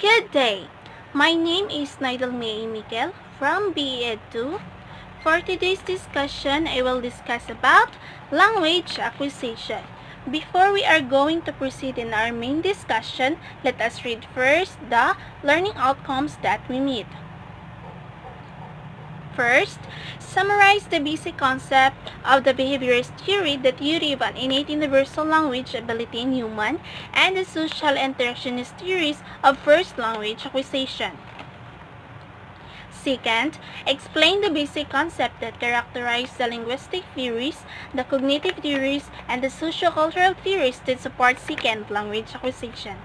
Good day. My name is Nidal May Mikel from BE Ed 2. For today's discussion, I will discuss about language acquisition. Before we are going to proceed in our main discussion, let us read first the learning outcomes that we meet. First, summarize the basic concept of the behaviorist theory, the theory of an innate universal language ability in human, and the social interactionist theories of first language acquisition. Second, explain the basic concept that characterize the linguistic theories, the cognitive theories, and the sociocultural theories that support second language acquisition.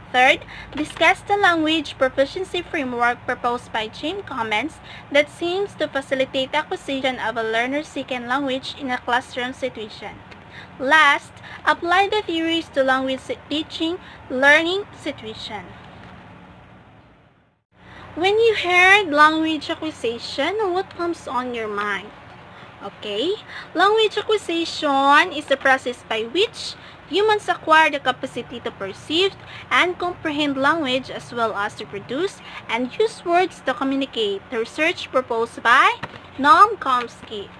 Third, discuss the language proficiency framework proposed by Jim Commons that seems to facilitate acquisition of a learner's second language in a classroom situation. Last, apply the theories to language teaching learning situation. When you heard language acquisition, what comes on your mind? Okay, language acquisition is the process by which humans acquire the capacity to perceive and comprehend language as well as to produce and use words to communicate. The research proposed by Noam Chomsky.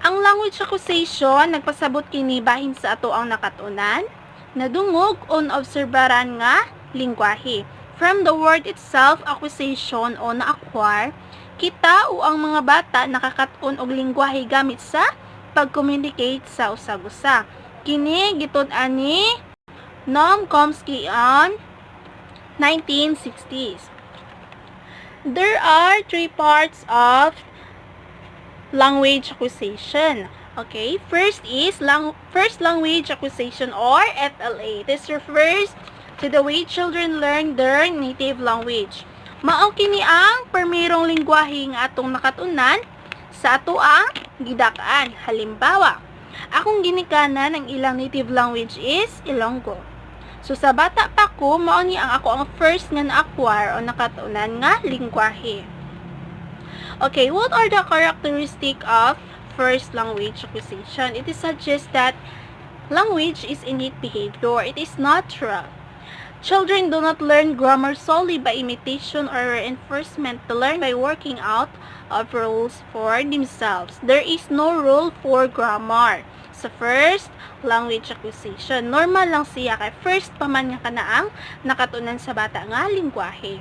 Ang language acquisition nagpasabot kini bahin sa ato ang nakatunan, nadungog on obserbaran nga lingwahe. From the word itself, acquisition o na-acquire, kita o ang mga bata nakakaton og lingwahe gamit sa pag-communicate sa usag-usa. Kini gitud-an ni Noam Chomsky on 1960s. There are three parts of language acquisition. Okay, first is first language acquisition or FLA. This refers to the way children learn their native language. Mao kini ang permirong lingwahe nga atong nakatunan sa ato ang gidak-an. Halimbawa, akong ginikanan ang ilang native language is Ilonggo. So sa bata pa ko, mao ni ang ako ang first nga na-acquire o nakatunan nga lingwahe. Okay, what are the characteristics of first language acquisition? It is suggests that language is innate behavior. It is natural. Children do not learn grammar solely by imitation or reinforcement. They learn by working out of rules for themselves. There is no rule for grammar. Sa first language acquisition, normal lang siya kay first pa man nga kanaang nakatunan sa bata nga lingwahe.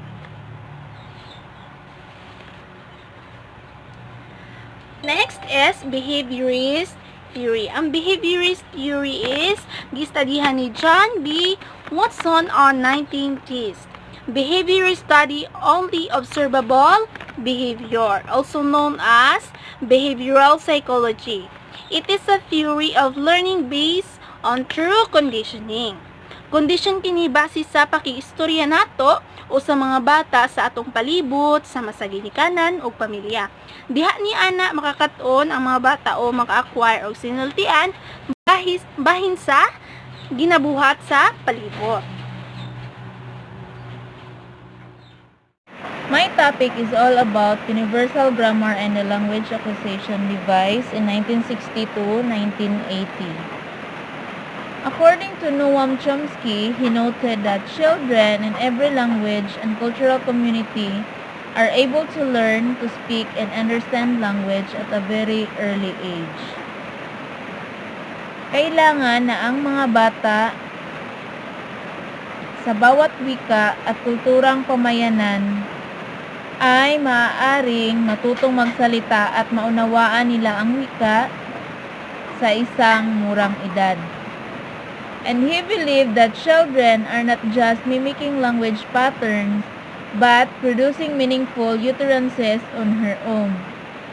Next is behaviorist theory. Ang behaviorist theory is gistudihan ni John B. Watson on 1930s. Behavior study only observable behavior, also known as behavioral psychology. It is a theory of learning based on true conditioning. Condition kini base sa pakiistorya nato o sa mga bata sa atong palibot, sa masaginikanan o pamilya. Diha ni ana makakaton ang mga bata o maka-acquire og sinultian bahin sa ginabuhat sa palibot. My topic is all about universal grammar and the language acquisition device in 1960 to 1980. According to Noam Chomsky, he noted that children in every language and cultural community are able to learn to speak and understand language at a very early age. Kailangan na ang mga bata sa bawat wika at kulturang pamayanan ay maaaring matutong magsalita at maunawaan nila ang wika sa isang murang edad. And he believed that children are not just mimicking language patterns, but producing meaningful utterances on her own.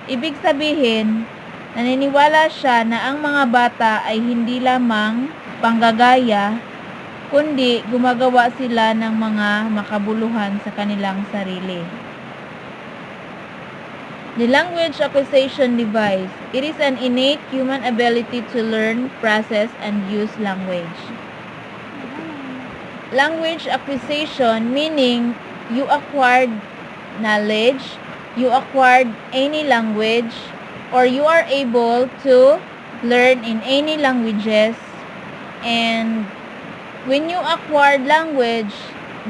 Ibig sabihin, naniniwala siya na ang mga bata ay hindi lamang panggagaya, kundi gumagawa sila ng mga makabuluhan sa kanilang sarili. The language acquisition device. It is an innate human ability to learn, process, and use language. Language acquisition meaning you acquired knowledge, you acquired any language, or you are able to learn in any languages. And when you acquired language,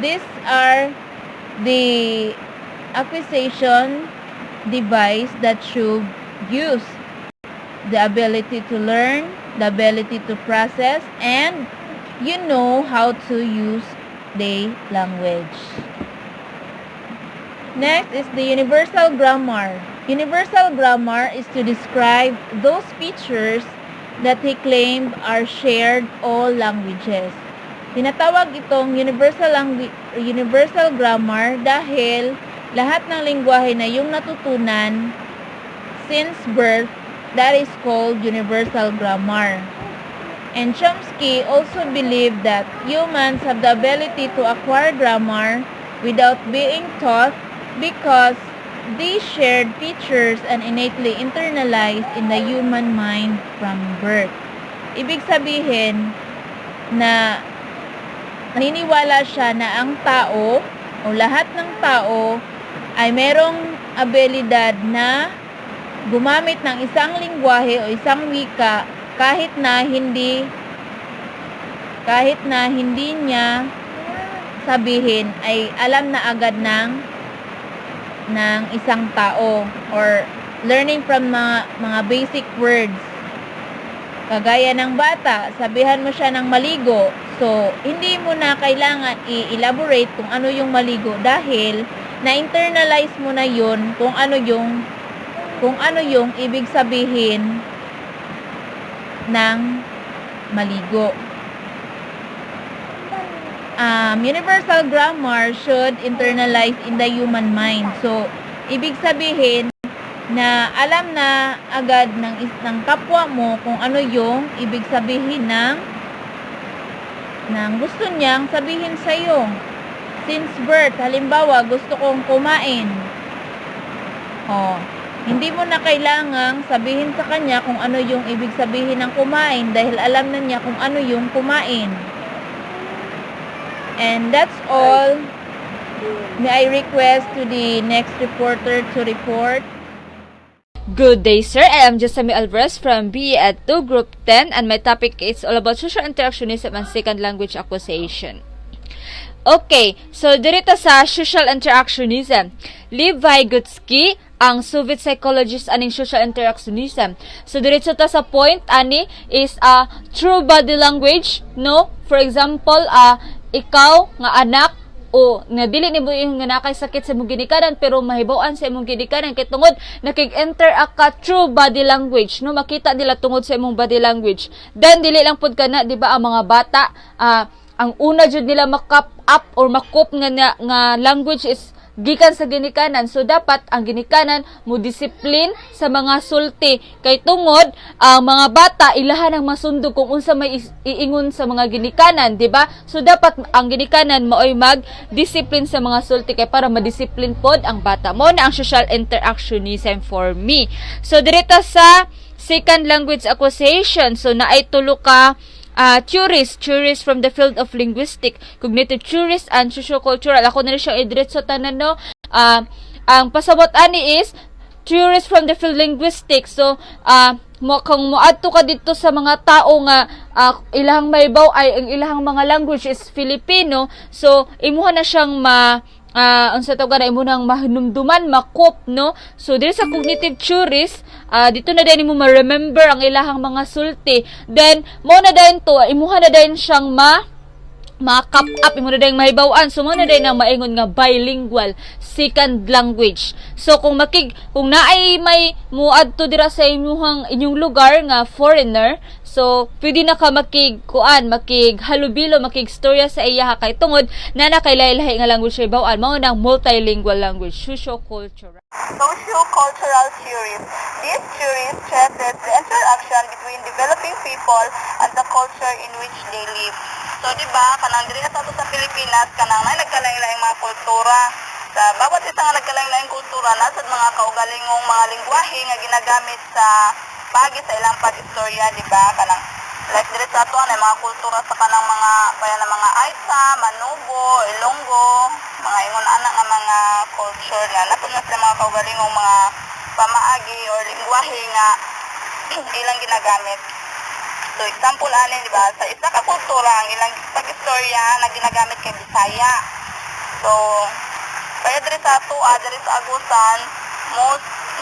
these are the acquisition device that should use the ability to learn, the ability to process, and you know how to use the language. Next is the universal grammar. Universal grammar is to describe those features that he claimed are shared all languages. Tinatawag itong universal grammar dahil lahat ng lengguwahe na yung natutunan since birth, that is called universal grammar. And Chomsky also believed that humans have the ability to acquire grammar without being taught because these shared features are innately internalized in the human mind from birth. Ibig sabihin na naniniwala siya na ang tao o lahat ng tao ay merong abilidad na gumamit ng isang lengguwahe o isang wika kahit na hindi niya sabihin ay alam na agad ng isang tao, or learning from mga basic words. Kagaya ng bata, sabihan mo siya ng maligo. So, hindi mo na kailangan i-elaborate kung ano yung maligo dahil na-internalize mo na yun kung ano yung ibig sabihin ng maligo. Universal grammar should internalize in the human mind. So, ibig sabihin na alam na agad ng kapwa mo kung ano yung ibig sabihin ng gusto niyang sabihin sa iyo. Since birth, halimbawa, gusto kong kumain. Hindi mo na kailangang sabihin sa kanya kung ano yung ibig sabihin ng kumain dahil alam na niya kung ano yung kumain. And that's all. May I request to the next reporter to report. Good day, sir. I am Josemi Alvarez from BE at 2 Group 10, and my topic is all about social interactionism and second language acquisition. Okay, so dito sa social interactionism, Lev Vygotsky, ang Soviet psychologist aning social interactionism. So diretso ta sa point ani is true body language, no? For example, ikaw nga anak o nga dili ni mo yung nga nakay sakit sa imong ginikanan pero mahibaw-an sa imong ginikanan kay tungod nakig-interact ka through body language, no? Makita nila tungod sa imong body language. Then dili lang pud kana, di ba, ang mga bata ang una jud nila makap up or makop nga language is gikan sa ginikanan. So dapat ang ginikanan mo disiplin sa mga sulti kay tungod ang mga bata ilahan ang masundog kung unsa may iingon sa mga ginikanan, di ba? So dapat ang ginikanan maoy mag-discipline sa mga sulti kay para ma-discipline pod ang bata. Mo na ang social interactionism for me. So dito sa second language acquisition, so naay tulo ka theories from the field of linguistic, cognitive theories, and sociocultural. Ako na rin siyang i-diretso tanan, no? Ang pasabot ani is theories from the field linguistic. So, kung moadto ka dito sa mga tao nga ilahang maybaw ay ang ilahang mga language is Filipino, so imuha na siyang unsa tawag na, imo nang mahinumduman, makop, no? So diri sa cognitive theories, dito na din mo ma-remember ang ilahang mga sulti. Then mo na din to, imuha na din siyang ma-cap up, imo na din mahibaw-an. So mo na din ang maingon nga bilingual second language. So kung naay may muadto dira sa inyong lugar nga foreigner, so pwede na ka makighalubilo, makigstorya sa iya kay tungod na nakailahi nga language sa ibaw-an, mao nang multilingual language, sociocultural. Sociocultural theories. These theories stresses the interaction between developing people and the culture in which they live. So, di ba, kanang diri sa Pilipinas, kanang nagkalain-laing mga kultura. Sa bawat isa nga nagkalain-laing kultura, nasa mga kaugalingong mga lingwahe nga ginagamit sa pagi sa ilang pag-istorya, di ba? Kanang like diri sa ato na mga kultura sa kanang mga bayan ng mga Aisa, Manubo, Ilonggo, mga ingon anak nga mga culture na nato na sa mga kaugalingong mga pamaagi or lingwahe nga ilang ginagamit. So example ani, di ba, sa isa ka kultura ang ilang pag-istorya na ginagamit kay Bisaya. So, kaya diri sa ato, diri sa Agusan,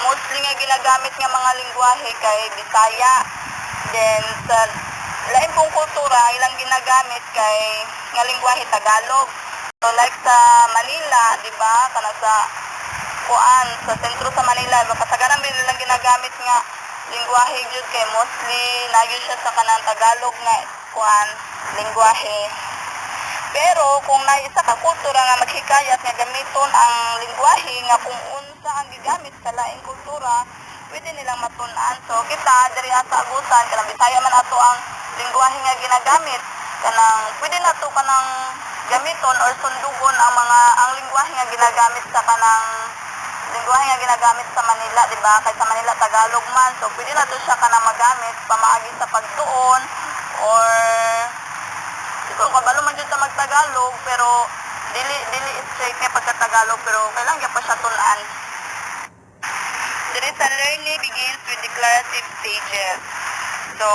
mostly nga ginagamit nga mga lingwahe kay Bisaya. Then, sa lain pong kultura, ilang ginagamit kay nga lingwahe Tagalog. So, like sa Manila, di ba, kana sa sa sentro sa Manila, kasagaran din nilang ginagamit nga lingwahe jud kay mostly nagyo siya sa kanang Tagalog nga lingwahe. Pero kung naisa ka kultura nga maghikayat nga gamiton ang lingwahe nga kung unsa ang gigamit sa laing kultura, pwede nilang matun-an. So kita diri sa Agusan kanang Bisaya man ato ang lingwahe nga ginagamit, kanang pwede nato kanang gamiton or sundugon ang lingwahe nga ginagamit sa kanang lingwahe nga ginagamit sa Manila, di ba? Kay sa Manila Tagalog man. So pwede na to siya kanang magamit pamaagi sa pagtuon or ito kabalo man jud sa magtagalog pero dili straight nga pagka-Tagalog pero kailangan gyud pa siya tun-an. Diri sa learning begins with declarative stages. So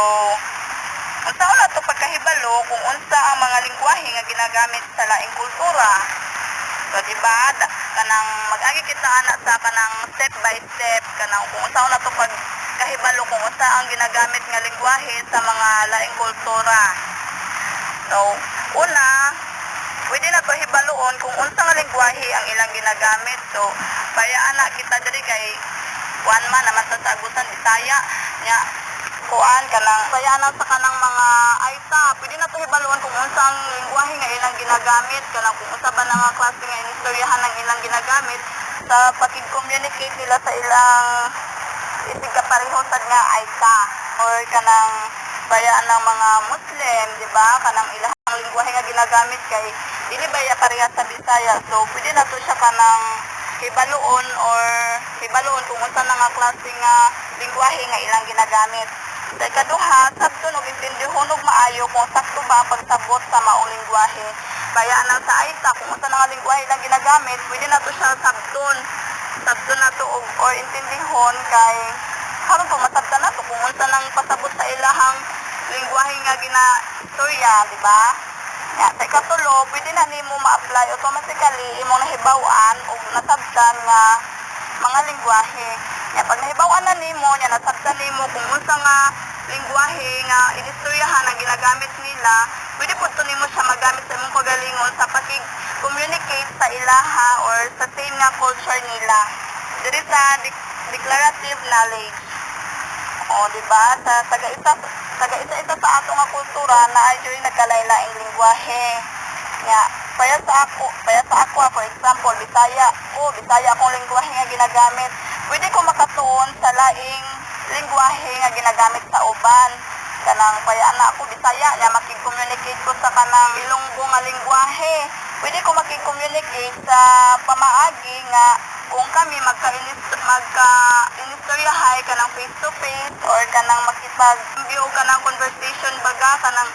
unsa na to pagkahibalo kung unsa ang mga lingwahe nga ginagamit sa laing kultura. So diba, kanang mag-agi kita ana sa kanang step by step kanang kung unsa na to pagkahibalo kung unsa ang ginagamit nga lingwahe sa mga laing kultura. So, una, pwede na to hibaloon kung unsa nga lingwahe ang ilang ginagamit. So, bayaan na kita diri kay kuan man naman sa Agusan Bisaya nya kanang bayaan na sa kanang mga aita. Pwede na to hibaloon kung unsa ang lingwahe nga ilang ginagamit kanang kung unsa ba nga klase nga inistoryahan ng ilang ginagamit sa pakig-communicate nila sa ilang isig kapareho sad nga aita or kanang bayaan ng mga Muslim, di ba? Kanang ilang lingwahe nga ginagamit kay dili baya pareha sa Bisaya. So pwede na to siya kanang hibaloon kung unsa na nga klase nga lingwahe nga ilang ginagamit. Sa ikaduha, sabton og intindihon og maayo kung sakto ba pagsabot sa maong lingwahe. Bayaan na sa aita kung unsa na nga lingwahe ilang ginagamit, pwede na to siya sabton na to or intindihon kay karon po masabtan na to kung unsa nang pasabot sa ilahang lingwahe nga gina-istorya, di ba? Ya, sa ikatulo, pwede na nimo ma-apply automatically imong nahibaw-an o nasabtan nga mga lingwahe. Ya, pag nahibaw-an na nimo, nasabtan nimo kung unsa nga lingwahe nga inistoryahan ang ginagamit nila, pwede po ito nimo siya magamit sa imong kagalingon sa pakig-communicate sa ilaha or sa same nga culture nila. Diri sa declarative knowledge. O, di ba? Sa taga-isa sa ato nga kultura na ay nagkalailaing lingwahe. Nga, para sa ako, for example, Bisaya akong lingwahe nga ginagamit. Pwede ko makatuon sa laing lingwahe nga ginagamit sa uban. Kanang kaya na ako Bisaya, nya makig-communicate ko sa kanang Ilonggo nga lingwahe. Pwede ko makig-communicate sa pamaagi nga kung kami magka-inistoryahay kanang face to face or kanang makipag-view kanang conversation baga kanang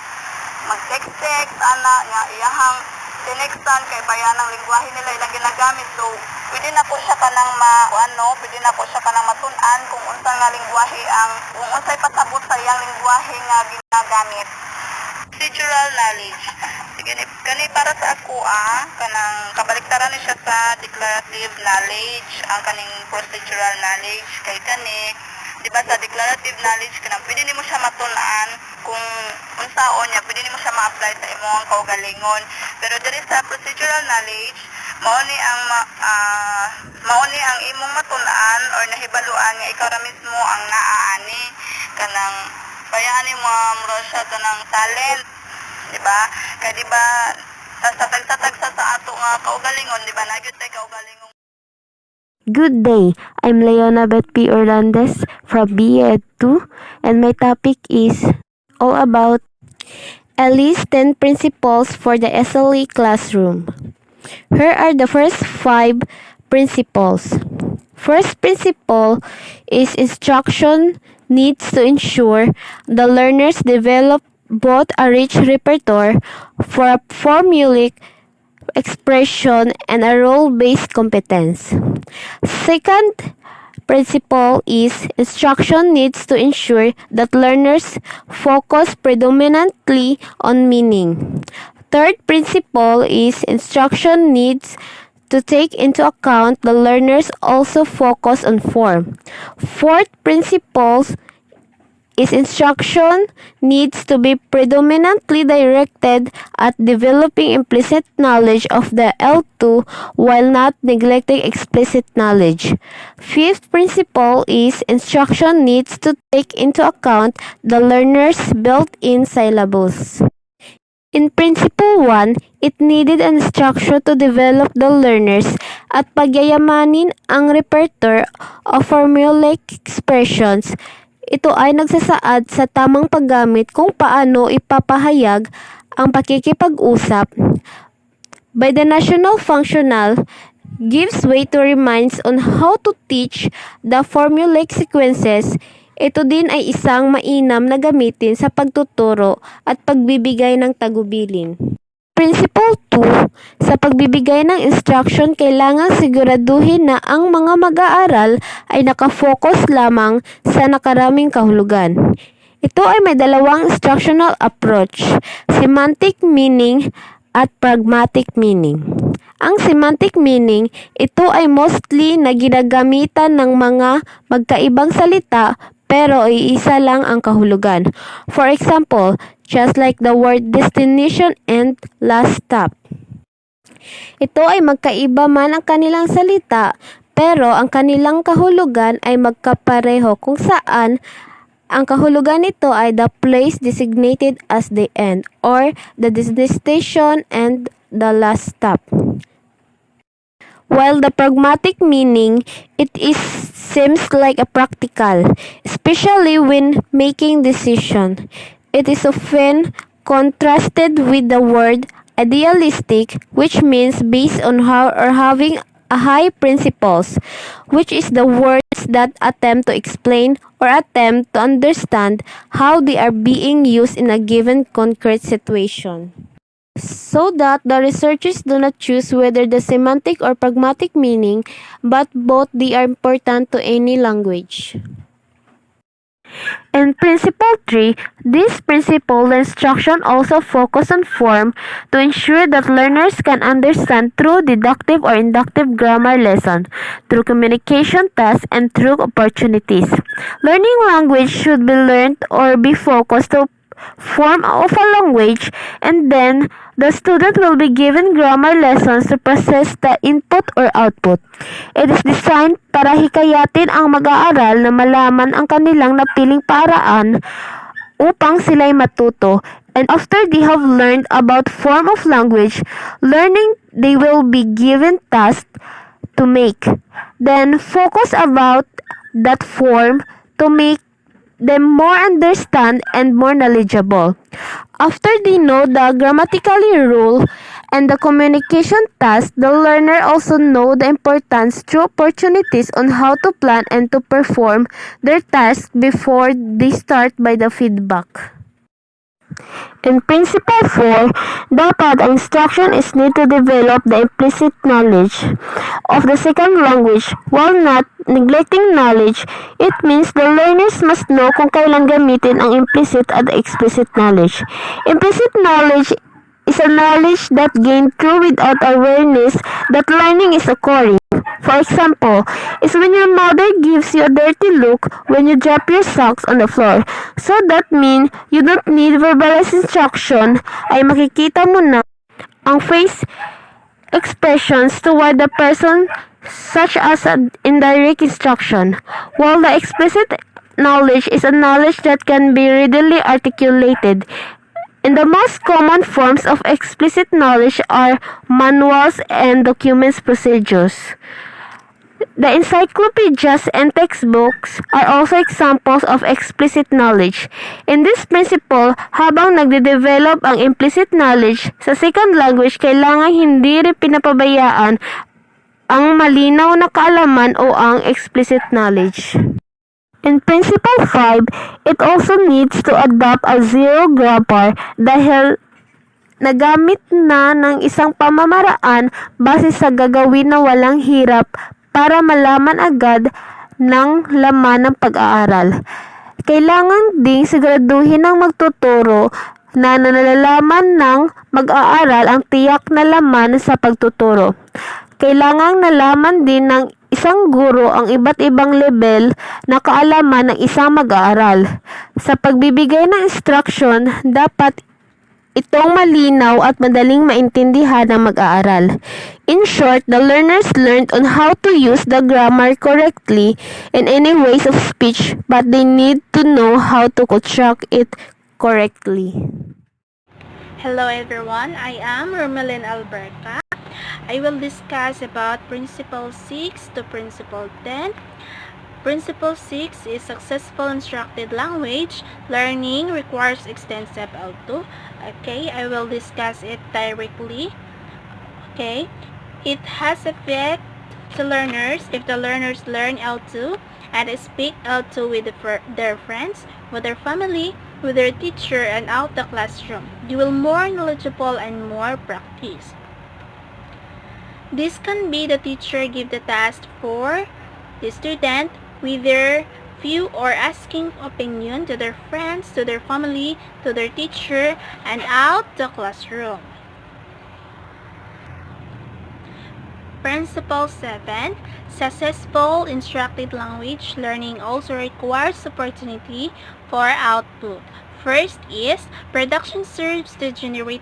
mag-text ana nga iyahang tinextan kay bayan ng lingwahe nila ilang ginagamit. So pwede na ko siya kanang pwede na ko siya kanang matun-an kung unsa nga lingwahe kung unsay pasabot sa iyang lingwahe nga ginagamit. Procedural knowledge. Kani para sa ako kanang kabaliktaran ni siya sa declarative knowledge ang kaning procedural knowledge kay kani di ba sa declarative knowledge kanang pwede nimo siya matun-an kung unsaon niya pwede nimo siya ma-apply sa imong kaugalingon pero diri sa procedural knowledge mao ni ang imong matun-an or nahibaluan nga ikaw ra mismo ang naaani kanang bayaan mo mura siya kanang talent. Diba? Kaya diba, tatag sa ato nga kaugalingon, diba? Nagyod tayo kaugalingon. Good day, I'm Leona Beth P. Orlandes from BEd 2 and my topic is all about at least 10 principles for the SLE classroom. Here are the first 5 principles. First principle is instruction needs to ensure the learners develop both a rich repertoire for a formulaic expression and a role-based competence. Second principle is instruction needs to ensure that learners focus predominantly on meaning. Third principle is instruction needs to take into account the learners also focus on form. Fourth principle is instruction needs to be predominantly directed at developing implicit knowledge of the L2 while not neglecting explicit knowledge. Fifth principle is instruction needs to take into account the learner's built-in syllabus. In Principle 1, it needed an instruction to develop the learners at pagyayamanin ang repertoire of formulaic expressions. Ito ay nagsasaad sa tamang paggamit kung paano ipapahayag ang pakikipag-usap. By the National Functional, gives way to reminds on how to teach the formulaic sequences. Ito din ay isang mainam na gamitin sa pagtuturo at pagbibigay ng tagubilin. Principle 2, sa pagbibigay ng instruction, kailangan siguraduhin na ang mga mag-aaral ay nakafocus lamang sa nakaraming kahulugan. Ito ay may dalawang instructional approach, semantic meaning at pragmatic meaning. Ang semantic meaning, ito ay mostly na ginagamitan ng mga magkaibang salita pero iisa lang ang kahulugan. For example, just like the word destination and last stop. Ito ay magkaiba man ang kanilang salita, pero ang kanilang kahulugan ay magkapareho kung saan ang kahulugan nito ay the place designated as the end or the destination and the last stop. While the pragmatic meaning, it seems like a practical, especially when making decision. It is often contrasted with the word idealistic, which means based on how or having a high principles, which is the words that attempt to explain or attempt to understand how they are being used in a given concrete situation. So that the researchers do not choose whether the semantic or pragmatic meaning, but both they are important to any language. In Principle 3, this principle instruction also focus on form to ensure that learners can understand through deductive or inductive grammar lesson, through communication tasks, and through opportunities. Learning language should be learned or be focused to form of a language, and then the student will be given grammar lessons to process the input or output. It is designed para hikayatin ang mag-aaral na malaman ang kanilang napiling paraan upang sila'y matuto. And after they have learned about form of language learning, they will be given tasks to make. Then focus about that form to make them more understand and more knowledgeable. After they know the grammatically rule and the communication task, the learner also know the importance through opportunities on how to plan and to perform their task before they start by the feedback. In Principle 4, dapat ang instruction is need to develop the implicit knowledge of the second language while not neglecting knowledge. It means the learners must know kung kailan gamitin ang implicit at explicit knowledge. Implicit knowledge is a knowledge that gained through without awareness that learning is occurring. For example, is when your mother gives you a dirty look when you drop your socks on the floor. So that means you don't need verbalized instruction, ay makikita mo na ang face expressions toward the person such as an indirect instruction, while the explicit knowledge is a knowledge that can be readily articulated. And the most common forms of explicit knowledge are manuals and documents procedures. The encyclopedias and textbooks are also examples of explicit knowledge. In this principle, habang nagde-develop ang implicit knowledge sa second language, kailangan hindi rin pinapabayaan ang malinaw na kaalaman o ang explicit knowledge. In Principle 5, it also needs to adopt a zero grammar dahil nagamit na ng isang pamamaraan base sa gagawin na walang hirap para malaman agad ng laman ng pag-aaral. Kailangan ding siguraduhin ng magtuturo na nalalaman ng mag-aaral ang tiyak na laman sa pagtuturo. Kailangang nalaman din ng isang guro ang iba't ibang level na kaalaman ng isang mag-aaral. Sa pagbibigay ng instruction, dapat itong malinaw at madaling maintindihan ng mag-aaral. In short, the learners learned on how to use the grammar correctly in any ways of speech, but they need to know how to construct it correctly. Hello everyone, I am Romelyn Alberca. I will discuss about Principle 6 to Principle 10. Principle 6 is successful instructed language. Learning requires extensive L2. Okay, I will discuss it directly. Okay, it has effect to learners if the learners learn L2 and speak L2 with their friends, with their family, with their teacher, and out the classroom. You will more knowledgeable and more practice. This can be the teacher give the task for the student with their view or asking opinion to their friends, to their family, to their teacher, and out the classroom. Principle 7. Successful instructed language learning also requires opportunity for output. First is, production serves to generate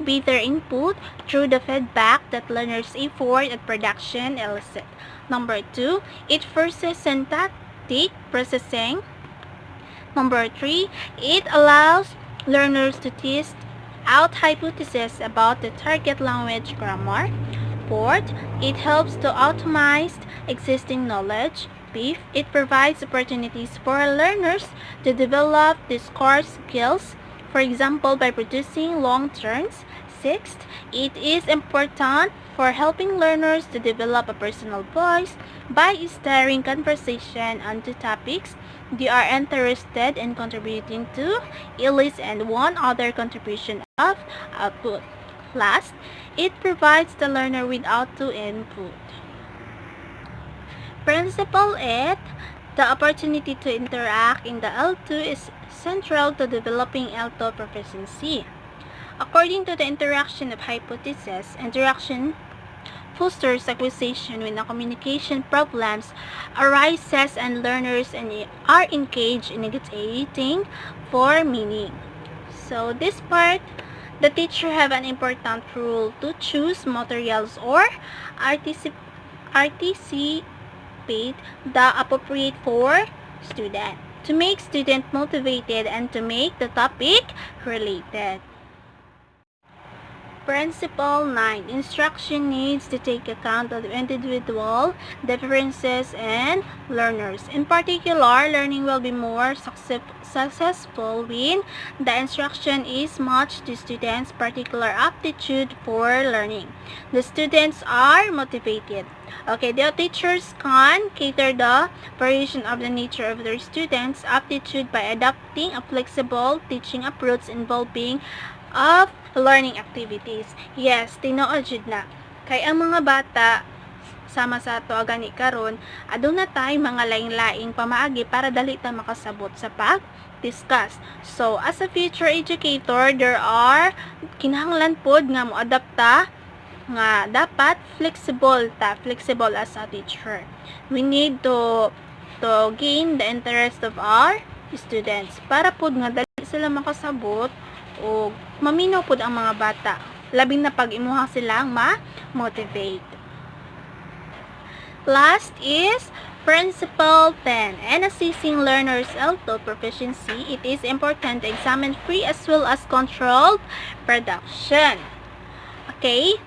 better input through the feedback that learners' effort at production elicit. Number 2, it forces syntactic processing. Number 3, it allows learners to test out hypotheses about the target language grammar. Fourth, it helps to automate existing knowledge. Fifth, it provides opportunities for learners to develop discourse skills, for example, by producing long terms. Sixth, it is important for helping learners to develop a personal voice by steering conversation onto topics they are interested in contributing to, elicit and one other contribution of output. Last, it provides the learner with output input. Principle 8. The opportunity to interact in the L2 is central to developing L2 proficiency. According to the interaction of hypothesis, interaction fosters acquisition when the communication problems arises and learners are engaged in negotiating for meaning. So this part, the teacher have an important role to choose materials or anticipate the appropriate for student, to make student motivated and to make the topic related. Principle 9. Instruction needs to take account of individual differences and learners. In particular, learning will be more successful when the instruction is matched to students' particular aptitude for learning. The students are motivated. Okay, the teachers can cater the variation of the nature of their students' aptitude by adopting a flexible teaching approach involving of learning activities. Yes, tinuod jud na. Kay ang mga bata sama sa ato gani karon, aduna tay mga laing-laing pamaagi para dali ta makasabot sa pag-discuss. So, as a future educator, there are kinahanglan pod nga moadapta nga dapat flexible as a teacher. We need to gain the interest of our students para pod nga dali sila makasabot o maminaw pod ang mga bata, labing na pag imuha silang ma-motivate. Last is Principle 10. In assessing learners' L2 proficiency, it is important to examine free as well as controlled production. Okay,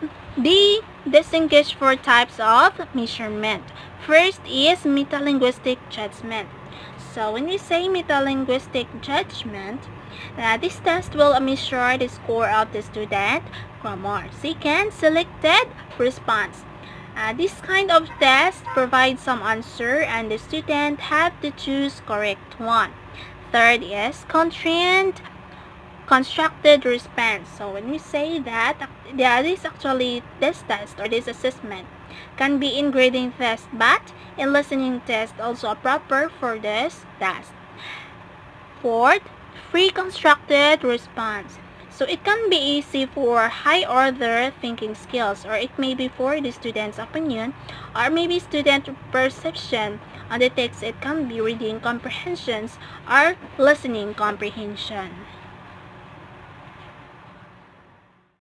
distinguish four types of measurement. First is metalinguistic judgment. So when we say metalinguistic judgment, this test will measure the score of the student grammar. Second, selected response. This kind of test provides some answer and the student have to choose correct one. Third is constructed response. So when we say that this test or this assessment can be in grading test, but in listening test also proper for this test. Fourth, pre-constructed response. So it can be easy for high-order thinking skills, or it may be for the student's opinion, or maybe student perception on the text. It can be reading comprehensions or listening comprehension.